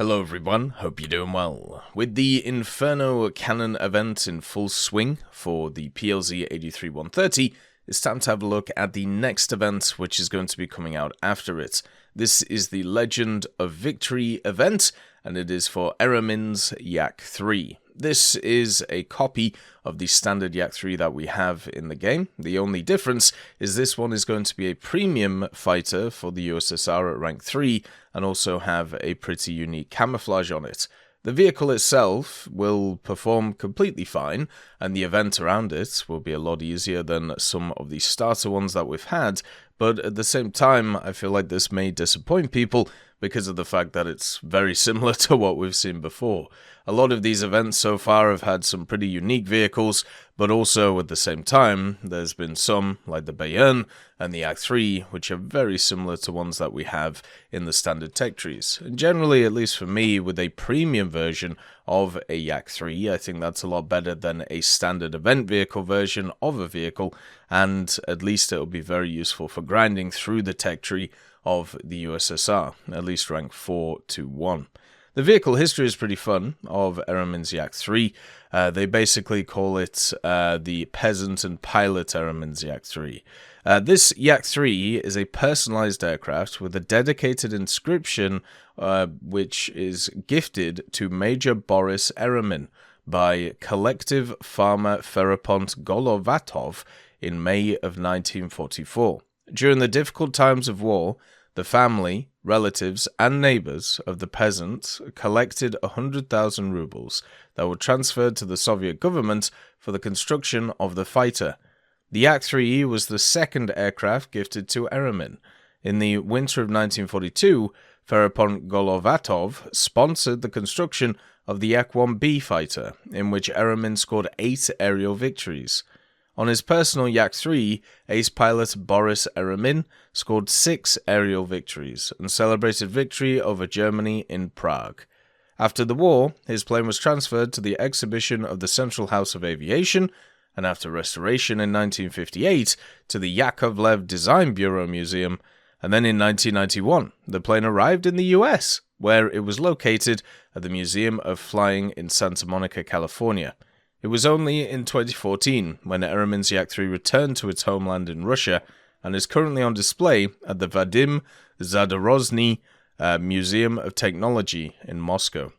Hello everyone, hope you're doing well. With the Inferno cannon event in full swing for the PLZ 83-130, it's time to have a look at the next event which is going to be coming out after it. This is the Legend of Victory event, and it is for Eremin's Yak-3. This is a copy of the standard Yak-3 that we have in the game. The only difference is this one is going to be a premium fighter for the USSR at rank 3 and also have a pretty unique camouflage on it. The vehicle itself will perform completely fine, and the event around it will be a lot easier than some of the starter ones that we've had, but at the same time, I feel like this may disappoint people because of the fact that it's very similar to what we've seen before. A lot of these events so far have had some pretty unique vehicles, but also at the same time, there's been some, like the Bayern and the Yak-3, which are very similar to ones that we have in the standard tech trees. And generally, at least for me, with a premium version of a Yak-3, I think that's a lot better than a standard event vehicle version of a vehicle, and at least it'll be very useful for grinding through the tech tree of the USSR, at least rank 4 to 1. The vehicle history is pretty fun of Eremin's Yak-3. They basically call it the Peasant and Pilot Eremin's Yak-3. This Yak-3 is a personalized aircraft with a dedicated inscription which is gifted to Major Boris Eremin by Collective Farmer Ferapont Golovatov in May of 1944. During the difficult times of war, the family, relatives, and neighbors of the peasant collected 100,000 rubles that were transferred to the Soviet government for the construction of the fighter. The Yak-3 was the second aircraft gifted to Eremin. In the winter of 1942, Ferapont Golovatov sponsored the construction of the Yak-1B fighter, in which Eremin scored 8 aerial victories. On his personal Yak-3, ace pilot Boris Eremin scored 6 aerial victories and celebrated victory over Germany in Prague. After the war, his plane was transferred to the exhibition of the Central House of Aviation, and after restoration in 1958 to the Yakovlev Design Bureau Museum, and then in 1991, the plane arrived in the US, where it was located at the Museum of Flying in Santa Monica, California. It was only in 2014 when Eremin's Yak-3 returned to its homeland in Russia and is currently on display at the Vadim Zadorozhny Museum of Technology in Moscow.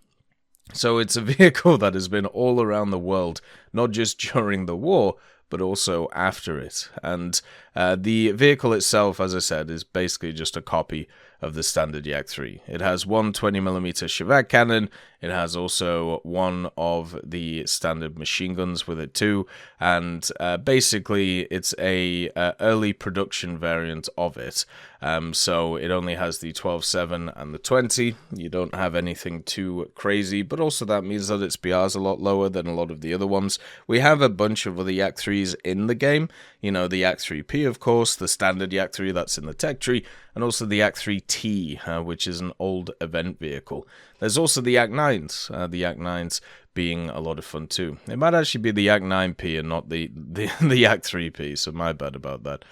So it's a vehicle that has been all around the world, not just during the war, but also after it. And the vehicle itself, as I said, is basically just a copy of the standard Yak-3. It has one 20mm Shevak cannon. It has also one of the standard machine guns with it too, and basically it's a early production variant of it. So it only has the 12.7 and the 20. You don't have anything too crazy, but also that means that its BR is a lot lower than a lot of the other ones. We have a bunch of other Yak-3s in the game. You know, the Yak-3P, of course, the standard Yak-3 that's in the tech tree, and also the Yak-3T, which is an old event vehicle. There's also the Yak-9s, the Yak-9s being a lot of fun too. It might actually be the Yak-9P and not the Yak-3P, so my bad about that.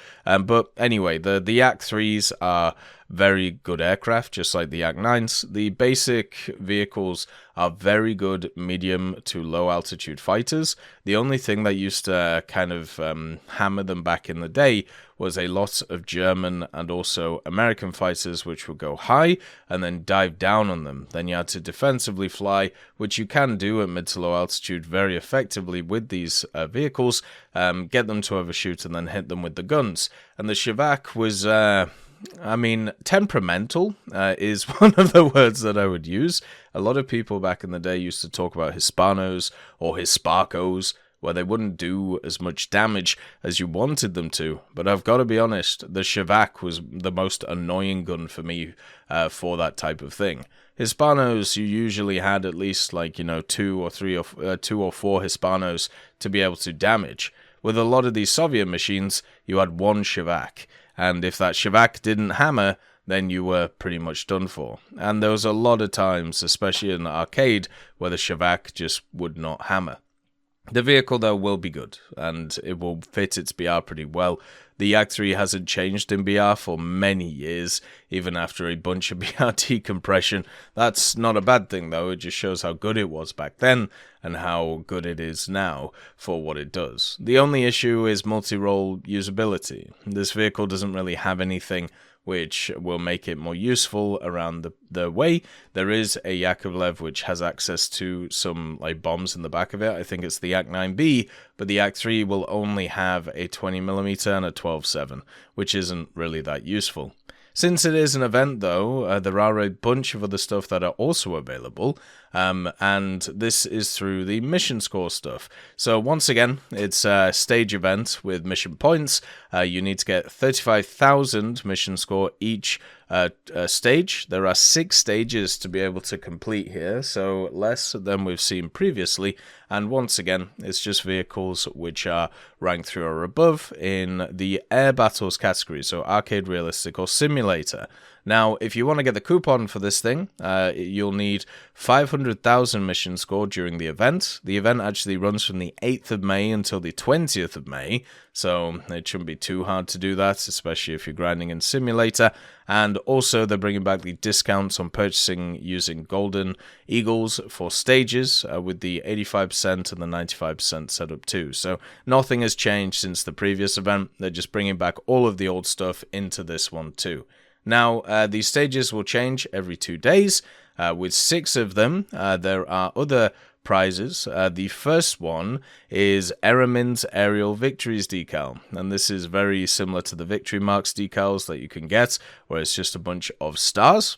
But anyway, the Yak-3s are very good aircraft, just like the Yak-9s. The basic vehicles are very good medium to low altitude fighters. The only thing that used to kind of hammer them back in the day was a lot of German and also American fighters which would go high and then dive down on them. Then you had to defensively fly, which you can do at mid to low altitude very effectively with these vehicles, get them to overshoot and then hit them with the guns. And the Shevak was temperamental is one of the words that I would use. A lot of people back in the day used to talk about Hispanos or Hisparcos, where they wouldn't do as much damage as you wanted them to. But I've got to be honest, the Shevak was the most annoying gun for me for that type of thing. Hispanos, you usually had at least 2 or 4 Hispanos to be able to damage. With a lot of these Soviet machines, you had one Shevak. And if that Shevak didn't hammer, then you were pretty much done for. And there was a lot of times, especially in the arcade, where the Shevak just would not hammer. The vehicle, though, will be good, and it will fit its BR pretty well. The Yak-3 hasn't changed in BR for many years, even after a bunch of BR decompression. That's not a bad thing though, it just shows how good it was back then and how good it is now for what it does. The only issue is multi-role usability. This vehicle doesn't really have anything which will make it more useful around the way. There is a Yakovlev which has access to some like bombs in the back of it. I think it's the Yak-9B, but the Yak-3 will only have a 20mm and a 12.7, which isn't really that useful. Since it is an event, though, there are a bunch of other stuff that are also available, and this is through the mission score stuff. So once again, it's a stage event with mission points. You need to get 35,000 mission score each stage. There are 6 stages to be able to complete here, so less than we've seen previously. And once again, it's just vehicles which are ranked 3 or above in the air battles category, so arcade, realistic, or simulator. Now, if you want to get the coupon for this thing, you'll need 500,000 mission score during the event. The event actually runs from the 8th of May until the 20th of May, so it shouldn't be too hard to do that, especially if you're grinding in simulator. And also, they're bringing back the discounts on purchasing using Golden Eagles for stages, with the 85% and the 95% setup too. So nothing has changed since the previous event. They're just bringing back all of the old stuff into this one too. Now, these stages will change every 2 days. With 6 of them, there are other prizes. The first one is Eremin's Aerial Victories decal, and this is very similar to the Victory Marks decals that you can get, where it's just a bunch of stars.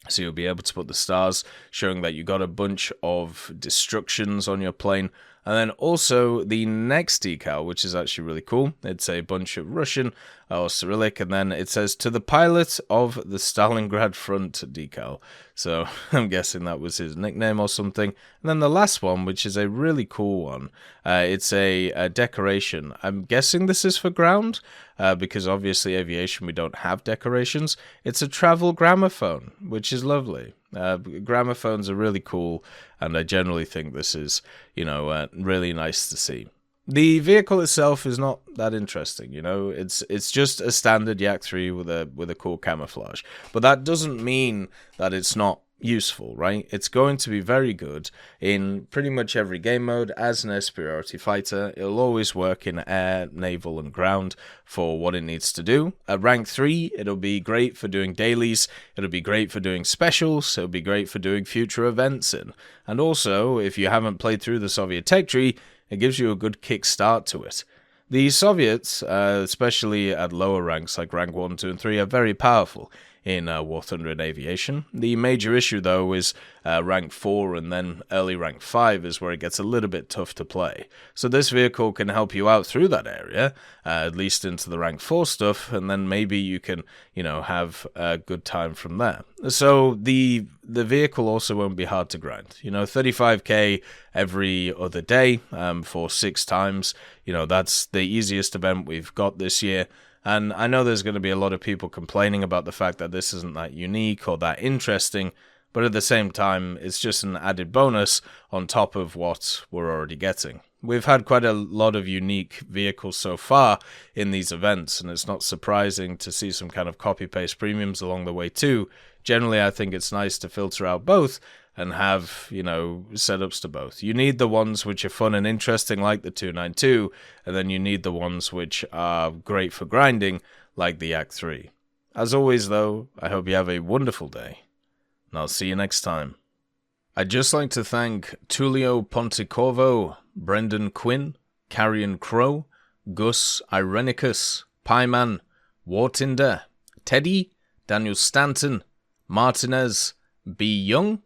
So you'll be able to put the stars showing that you got a bunch of destructions on your plane. And then also the next decal, which is actually really cool. It's a bunch of Russian or Cyrillic, and then it says to the pilot of the Stalingrad front decal. So I'm guessing that was his nickname or something. And then the last one, which is a really cool one. It's a decoration. I'm guessing this is for ground, because obviously aviation we don't have decorations. It's a travel gramophone, which is lovely. Gramophones are really cool, and I generally think this is, really nice to see. The vehicle itself is not that interesting, it's just a standard Yak-3 with a cool camouflage. But that doesn't mean that it's not useful, right? It's going to be very good in pretty much every game mode as an air superiority fighter. It'll always work in air, naval, and ground for what it needs to do. At rank 3, it'll be great for doing dailies, it'll be great for doing specials, it'll be great for doing future events in. And also, if you haven't played through the Soviet tech tree, it gives you a good kickstart to it. The Soviets, especially at lower ranks like rank 1, 2, and 3, are very powerful in War Thunder and Aviation. The major issue, though, is rank 4 and then early rank 5 is where it gets a little bit tough to play. So this vehicle can help you out through that area, at least into the rank 4 stuff, and then maybe you can, have a good time from there. So the vehicle also won't be hard to grind. 35k every other day for 6 times. That's the easiest event we've got this year. And I know there's going to be a lot of people complaining about the fact that this isn't that unique or that interesting, but at the same time, it's just an added bonus on top of what we're already getting. We've had quite a lot of unique vehicles so far in these events, and it's not surprising to see some kind of copy-paste premiums along the way too. Generally, I think it's nice to filter out both and have, setups to both. You need the ones which are fun and interesting, like the 292, and then you need the ones which are great for grinding, like the Yak-3. As always, though, I hope you have a wonderful day, and I'll see you next time. I'd just like to thank Tullio Pontecorvo, Brendan Quinn, Carrion Crow, Gus Irenicus, Pieman, Wartinder, Teddy, Daniel Stanton, Martinez, B. Young,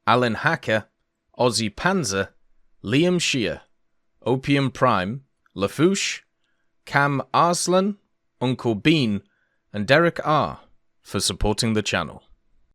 Alan Hacker, Ozzy Panzer, Liam Shear, Opium Prime, Lafouche, Cam Arslan, Uncle Bean, and Derek R. for supporting the channel.